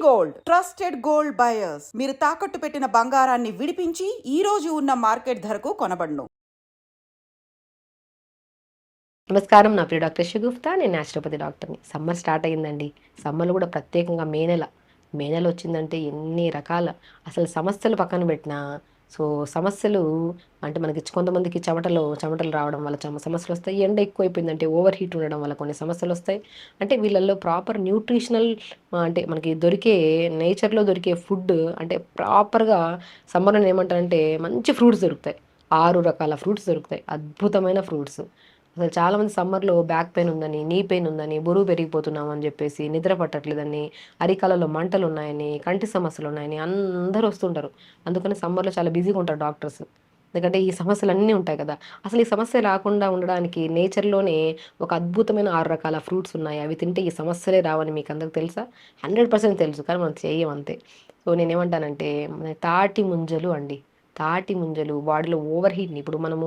Gold trusted gold buyers మీరు తాకట్టు పెట్టిన బంగారాన్ని విడిపించి ఈ రోజు ఉన్న మార్కెట్ ధరకు కొనబడును. నమస్కారం, నా పేరు డాక్టర్ షగుఫ్తా. నేను న్యాచురోపతి డాక్టర్ని. సమ్మర్ స్టార్ట్ అయ్యిందండి. సమ్మర్లో కూడా ప్రత్యేకంగా మే నెల వచ్చిందంటే ఎన్ని రకాల అసలు సమస్యలు పక్కన పెట్టినా, సమస్యలు అంటే మనకి కొంతమందికి చెమటలు రావడం వల్ల సమస్యలు వస్తాయి. ఎండ ఎక్కువైపోయిందంటే ఓవర్ హీట్ ఉండడం వల్ల కొన్ని సమస్యలు వస్తాయి. అంటే వీళ్ళల్లో ప్రాపర్ న్యూట్రిషనల్ అంటే మనకి నేచర్లో దొరికే ఫుడ్ అంటే ప్రాపర్గా సమ్మర్లో ఏమంటారంటే మంచి ఫ్రూట్స్ దొరుకుతాయి. 6 రకాల ఫ్రూట్స్ దొరుకుతాయి, అద్భుతమైన ఫ్రూట్స్. అసలు చాలామంది సమ్మర్లో బ్యాక్ పెయిన్ ఉందని, నీ పెయిన్ ఉందని, బరువు పెరిగిపోతున్నాం అని చెప్పేసి, నిద్ర పట్టట్లేదని, అరికాలలో మంటలు ఉన్నాయని, కంటి సమస్యలు ఉన్నాయని అందరూ వస్తుంటారు. అందుకని సమ్మర్లో చాలా బిజీగా ఉంటారు డాక్టర్స్. ఎందుకంటే ఈ సమస్యలన్నీ ఉంటాయి కదా. అసలు ఈ సమస్య రాకుండా ఉండడానికి నేచర్లోనే ఒక అద్భుతమైన 6 రకాల ఫ్రూట్స్ ఉన్నాయి. అవి తింటే ఈ సమస్యలే రావని మీకు అందరికి తెలుసా? 100% తెలుసు, కానీ మనం చెయ్యం అంతే. నేనేమంటానంటే తాటి ముంజలు అండి. తాటి ముంజలు బాడీలో ఓవర్ హీట్ని ఇప్పుడు మనము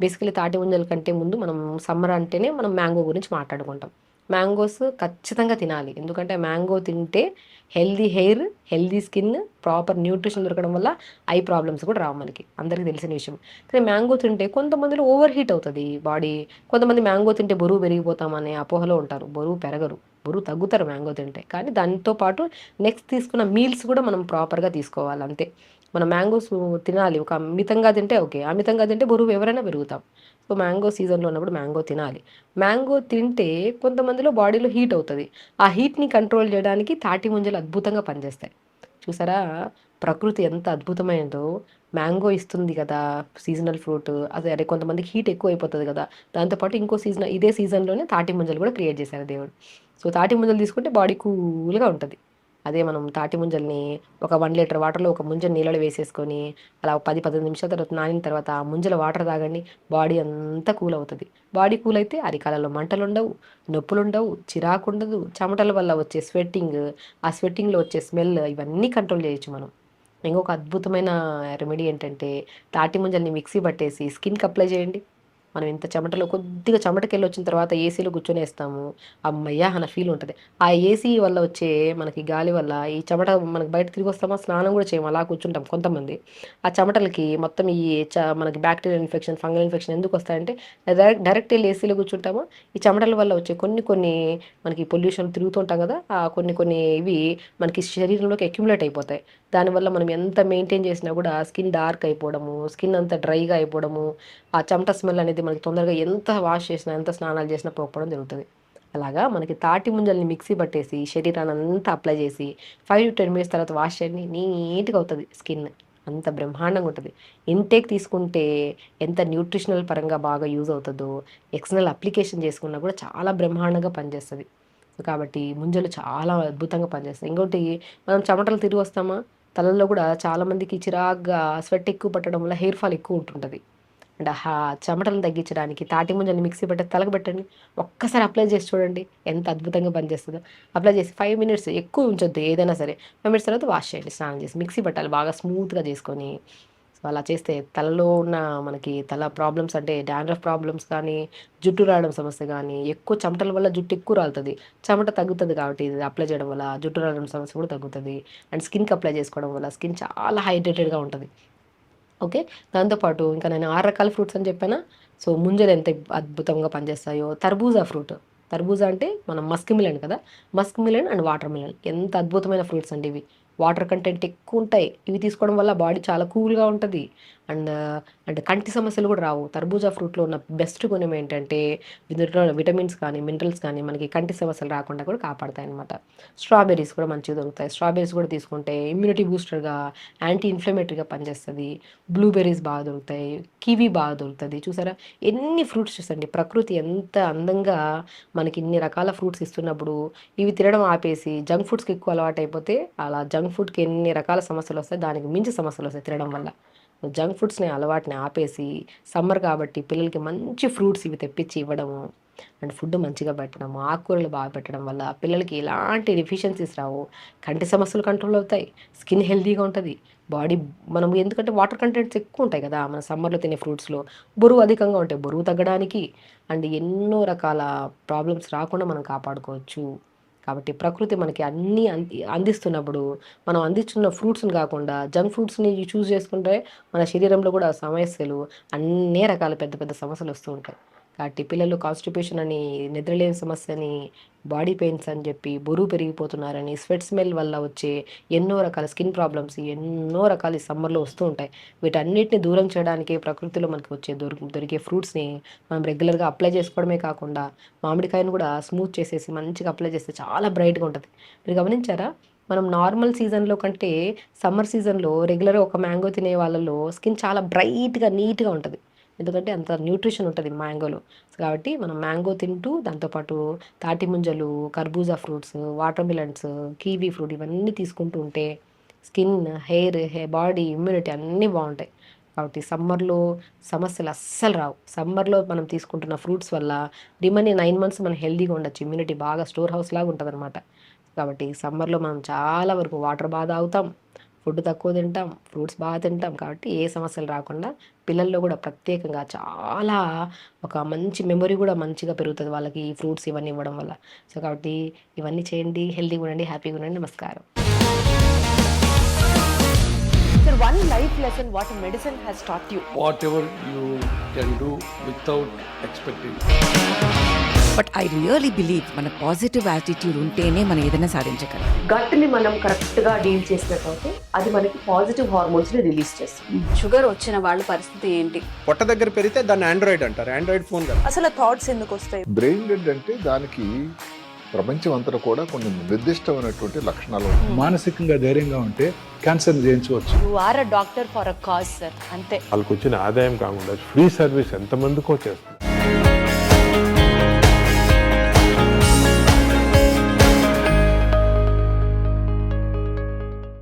బేసికలీ తాటి ముంజల కంటే ముందు మనం సమ్మర్ అంటేనే మనం మ్యాంగో గురించి మాట్లాడుకుంటాం. మ్యాంగోస్ ఖచ్చితంగా తినాలి. ఎందుకంటే మ్యాంగో తింటే healthy hair, healthy skin, proper nutrition దొరకడం వల్ల ఐ ప్రాబ్లమ్స్ కూడా రావు మనకి, అందరికీ తెలిసిన విషయం. కానీ మ్యాంగో తింటే కొంతమందిలో ఓవర్ హీట్ అవుతుంది బాడీ. కొంతమంది మ్యాంగో తింటే బరువు పెరిగిపోతామనే అపోహలో ఉంటారు. బరువు పెరగరు, బరువు తగ్గుతారు మ్యాంగో తింటే. కానీ దాంతో పాటు నెక్స్ట్ తీసుకున్న మీల్స్ కూడా మనం ప్రాపర్గా తీసుకోవాలి అంతే. మనం మ్యాంగోస్ తినాలి. ఒక మితంగా తింటే ఓకే, అమితంగా తింటే బరువు ఎవరైనా పెరుగుతాం. మ్యాంగో సీజన్లో ఉన్నప్పుడు మ్యాంగో తినాలి. మ్యాంగో తింటే కొంతమందిలో బాడీలో హీట్ అవుతుంది. ఆ హీట్ని కంట్రోల్ చేయడానికి తాటి ముంజలు అద్భుతంగా పనిచేస్తాయి. చూసారా ప్రకృతి ఎంత అద్భుతమైనదో. మ్యాంగో ఇస్తుంది కదా సీజనల్ ఫ్రూట్. అదే కొంతమందికి హీట్ ఎక్కువ అయిపోతుంది కదా, దాంతోపాటు ఇదే సీజన్లోనే తాటి ముంజలు కూడా క్రియేట్ చేశారు దేవుడు. తాటి ముంజలు తీసుకుంటే బాడీ కూల్గా ఉంటుంది. అదే మనం తాటి ముంజల్ని ఒక 1 లీటర్ వాటర్లో ఒక ముంజ నీళ్ళలో వేసేసుకొని అలా 10-15 నిమిషాల తర్వాత నానిన తర్వాత ఆ ముంజల వాటర్ తాగండి, బాడీ అంతా కూల్ అవుతుంది. బాడీ కూల్ అయితే అరికాలలో మంటలు ఉండవు, నొప్పులు ఉండవు, చిరాకు ఉండదు. చెమటల వల్ల వచ్చే స్వెట్టింగ్, ఆ స్వెట్టింగ్లో వచ్చే స్మెల్, ఇవన్నీ కంట్రోల్ చేయొచ్చు మనం. ఇంకొక అద్భుతమైన రెమెడీ ఏంటంటే తాటి ముంజల్ని మిక్సీ పట్టేసి స్కిన్కి అప్లై చేయండి. మనం ఇంత చెమటలో కొద్దిగా చెమటకెళ్ళి వచ్చిన తర్వాత ఏసీలో కూర్చొనేస్తాము, అమ్మయ్య అన్న ఫీల్ ఉంటుంది. ఆ ఏసీ వల్ల వచ్చే మనకి గాలి వల్ల ఈ చెమట మనకి బయట తిరిగి వస్తామా, స్నానం కూడా చేయము, అలా కూర్చుంటాం కొంతమంది. ఆ చెమటలకి మొత్తం మనకి బ్యాక్టీరియల్ ఇన్ఫెక్షన్, ఫంగల్ ఇన్ఫెక్షన్ ఎందుకు వస్తాయంటే డైరెక్ట్ వెళ్ళి ఏసీలో కూర్చుంటాము. ఈ చెమటల వల్ల వచ్చే కొన్ని మనకి పొల్యూషన్ తిరుగుతుంటాం కదా, ఆ కొన్ని ఇవి మనకి శరీరంలోకి అక్యుములేట్ అయిపోతాయి. దానివల్ల మనం ఎంత మెయింటైన్ చేసినా కూడా స్కిన్ డార్క్ అయిపోవడము, స్కిన్ అంతా డ్రైగా అయిపోవడము, ఆ చెమట స్మెల్ అనేది మనకి తొందరగా ఎంత వాష్ చేసినా, ఎంత స్నానాలు చేసినా పోకపోవడం జరుగుతుంది. అలాగా మనకి తాటి ముంజల్ని మిక్సీ పట్టేసి శరీరాన్ని అంతా అప్లై చేసి 5-10 మినిట్స్ తర్వాత వాష్ చేయండి, నీట్గా అవుతుంది స్కిన్. అంత బ్రహ్మాండంగా ఉంటుంది. ఇంటేక్ తీసుకుంటే ఎంత న్యూట్రిషనల్ పరంగా బాగా యూజ్ అవుతుందో, ఎక్స్టర్నల్ అప్లికేషన్ చేసుకున్నా కూడా చాలా బ్రహ్మాండంగా పనిచేస్తుంది. కాబట్టి ముంజలు చాలా అద్భుతంగా పనిచేస్తాయి. ఇంకోటి, మనం చెమటలు తిరిగి వస్తామా, తలల్లో కూడా చాలామందికి చిరాగ్గా స్వెట్ ఎక్కువ పట్టడం వల్ల హెయిర్ ఫాల్ ఎక్కువ ఉంటుంటుంది. అంటే చెమటలను తగ్గించడానికి తాటి ముంజల్ని మిక్సీ పట్టి తలకు పెట్టండి, ఒక్కసారి అప్లై చేసి చూడండి ఎంత అద్భుతంగా పనిచేస్తుందో. అప్లై చేసి 5 మినిట్స్, ఎక్కువ ఉంచొద్దు ఏదైనా సరే, 5 మినిట్స్ తర్వాత వాష్ చేయండి, స్నానం చేసి మిక్సీ పట్టాలి బాగా స్మూత్గా చేసుకొని. అలా చేస్తే తలలో ఉన్న మనకి తల ప్రాబ్లమ్స్ అంటే డాండ్రఫ్ ప్రాబ్లమ్స్ కానీ, జుట్టు రావడం సమస్య కానీ, ఎక్కువ చెమటల వల్ల జుట్టు ఎక్కువ రాలుతుంది, చెమట తగ్గుతుంది కాబట్టి ఇది అప్లై చేయడం వల్ల జుట్టు రావడం సమస్య కూడా తగ్గుతుంది. అండ్ స్కిన్కి అప్లై చేసుకోవడం వల్ల స్కిన్ చాలా హైడ్రేటెడ్గా ఉంటుంది. ఓకే. దాంతోపాటు ఇంకా నేను 6 రకాల ఫ్రూట్స్ అని చెప్పానా. ముంజలు ఎంత అద్భుతంగా పనిచేస్తాయో. తర్బూజా ఫ్రూట్, తర్బూజా అంటే మనం మస్క్ మిలన్ కదా, Musk melon and water melon ఎంత అద్భుతమైన ఫ్రూట్స్ అండి ఇవి. వాటర్ కంటెంట్ ఎక్కువ ఉంటాయి. ఇవి తీసుకోవడం వల్ల బాడీ చాలా కూల్గా ఉంటుంది. అండ్ అంటే కంటి సమస్యలు కూడా రావు. తర్బూజా ఫ్రూట్లో ఉన్న బెస్ట్ గుణం ఏంటంటే ఇందులో విటమిన్స్ కానీ, మినరల్స్ కానీ మనకి కంటి సమస్యలు రాకుండా కూడా కాపాడతాయి అనమాట. స్ట్రాబెర్రీస్ కూడా మంచిగా దొరుకుతాయి. స్ట్రాబెర్రీస్ కూడా తీసుకుంటే ఇమ్యూనిటీ బూస్టర్గా, యాంటీ ఇన్ఫ్లమేటరీగా పనిచేస్తుంది. బ్లూబెర్రీస్ బాగా దొరుకుతాయి, కివీ బాగా దొరుకుతుంది. చూసారా ఎన్ని ఫ్రూట్స్ చూసండి, ప్రకృతి ఎంత అందంగా మనకి ఇన్ని రకాల ఫ్రూట్స్ ఇస్తున్నప్పుడు ఇవి తినడం ఆపేసి జంక్ ఫుడ్స్కి ఎక్కువ అలవాటు అయిపోతే అలా జంక్ ఫుడ్కి ఎన్ని రకాల సమస్యలు వస్తాయి, దానికి మించి సమస్యలు వస్తాయి తినడం వల్ల. జంక్ ఫుడ్స్ని అలవాటుని ఆపేసి సమ్మర్ కాబట్టి పిల్లలకి మంచి ఫ్రూట్స్ ఇవి తెప్పించి ఇవ్వడము, అండ్ ఫుడ్ మంచిగా పెట్టడము, ఆకుకూరలు బాగా పెట్టడం వల్ల పిల్లలకి ఎలాంటి డెఫిషియన్సీస్ రావు, కంటి సమస్యలు కంట్రోల్ అవుతాయి, స్కిన్ హెల్తీగా ఉంటుంది. బాడీ మనం ఎందుకంటే వాటర్ కంటెంట్స్ ఎక్కువ ఉంటాయి కదా మన సమ్మర్లో తినే ఫ్రూట్స్లో, బరువు అధికంగా ఉంటాయి, బరువు తగ్గడానికి అండ్ ఎన్నో రకాల ప్రాబ్లమ్స్ రాకుండా మనం కాపాడుకోవచ్చు. కాబట్టి ప్రకృతి మనకి అన్నీ అందిస్తున్నప్పుడు మనం అందిస్తున్న ఫ్రూట్స్ని కాకుండా జంక్ ఫ్రూట్స్ని చూస్ చేసుకుంటే మన శరీరంలో కూడా సమస్యలు అన్ని రకాల పెద్ద పెద్ద సమస్యలు వస్తూ ఉంటాయి. కాబట్టి పిల్లలు కాన్స్టిపేషన్ అని, నిద్రలేని సమస్య అని, బాడీ పెయిన్స్ అని చెప్పి, బరువు పెరిగిపోతున్నారని, స్వెట్ స్మెల్ వల్ల వచ్చే ఎన్నో రకాల స్కిన్ ప్రాబ్లమ్స్ ఎన్నో రకాల ఈ సమ్మర్లో వస్తూ ఉంటాయి. వీటన్నిటిని దూరం చేయడానికి ప్రకృతిలో మనకి వచ్చే దొరికే ఫ్రూట్స్ని మనం రెగ్యులర్గా అప్లై చేసుకోవడమే కాకుండా మామిడికాయను కూడా స్మూత్ చేసేసి మంచిగా అప్లై చేస్తే చాలా బ్రైట్గా ఉంటుంది. మీరు గమనించారా? మనం నార్మల్ సీజన్లో కంటే సమ్మర్ సీజన్లో రెగ్యులర్గా ఒక మ్యాంగో తినే వాళ్ళలో స్కిన్ చాలా బ్రైట్గా నీట్గా ఉంటుంది. ఎందుకంటే అంత న్యూట్రిషన్ ఉంటుంది మ్యాంగోలో. కాబట్టి మనం మ్యాంగో తింటూ దాంతోపాటు తాటి ముంజలు, కర్బూజా fruits, water melons, kiwi fruit ఇవన్నీ తీసుకుంటూ ఉంటే స్కిన్, హెయిర్, బాడీ, ఇమ్యూనిటీ అన్నీ బాగుంటాయి. కాబట్టి సమ్మర్లో సమస్యలు అస్సలు రావు. సమ్మర్లో మనం తీసుకుంటున్న ఫ్రూట్స్ వల్ల రిమైనింగ్ 9 months మనం హెల్తీగా ఉండొచ్చు. ఇమ్యూనిటీ బాగా స్టోర్ హౌస్ లాగా ఉంటుంది అనమాట. కాబట్టి సమ్మర్లో మనం చాలా వరకు వాటర్ బాగా తాగుతాం, ఫుడ్ తక్కువ తింటాం, ఫ్రూట్స్ బాగా తింటాం. కాబట్టి ఏ సమస్యలు రాకుండా పిల్లల్లో కూడా ప్రత్యేకంగా చాలా ఒక మంచి మెమొరీ కూడా మంచిగా పెరుగుతుంది వాళ్ళకి ఈ ఫ్రూట్స్ ఇవన్నీ ఇవ్వడం వల్ల. సో కాబట్టి ఇవన్నీ చేయండి, హెల్తీగా ఉండండి, హ్యాపీగా ఉండండి. నమస్కారం. Sir, one life lesson what medicine has taught you. whatever you can do without expecting. But I really believe మన పాజిటివ్ యాటిట్యూడ్ ఉంటేనే మనం ఏదైనా సాధించగలం. గట్ని మనం కరెక్ట్గా డీల్ చేసినట్లయితే అది మనకి పాజిటివ్ హార్మోన్స్ని రిలీజ్ చేస్తుంది. షుగర్ వచ్చిన వాళ్ళ పరిస్థితి ఏంటి? పొట్ట దగ్గర పెరిగితే దాన్ని ఆండ్రాయిడ్ అంటారు, ఆండ్రాయిడ్ ఫోన్ కదా. అసలు థాట్స్ ఎందుకు వస్తాయి? బ్రెయిన్ డెడ్ అంటే దానికి ప్రపంచం అంతా కూడా కొన్ని నిర్దిష్టమైనటువంటి లక్షణాలు ఉంటాయి. మానసికంగా ధైర్యంగా ఉంటే క్యాన్సర్ జయించవచ్చు. You are a doctor for a cause, sir. అంతే. వాళ్ళకి వచ్చిన ఆదాయం కాకుండా ఫ్రీ సర్వీస్ ఎంతమందికో చేస్తుంది.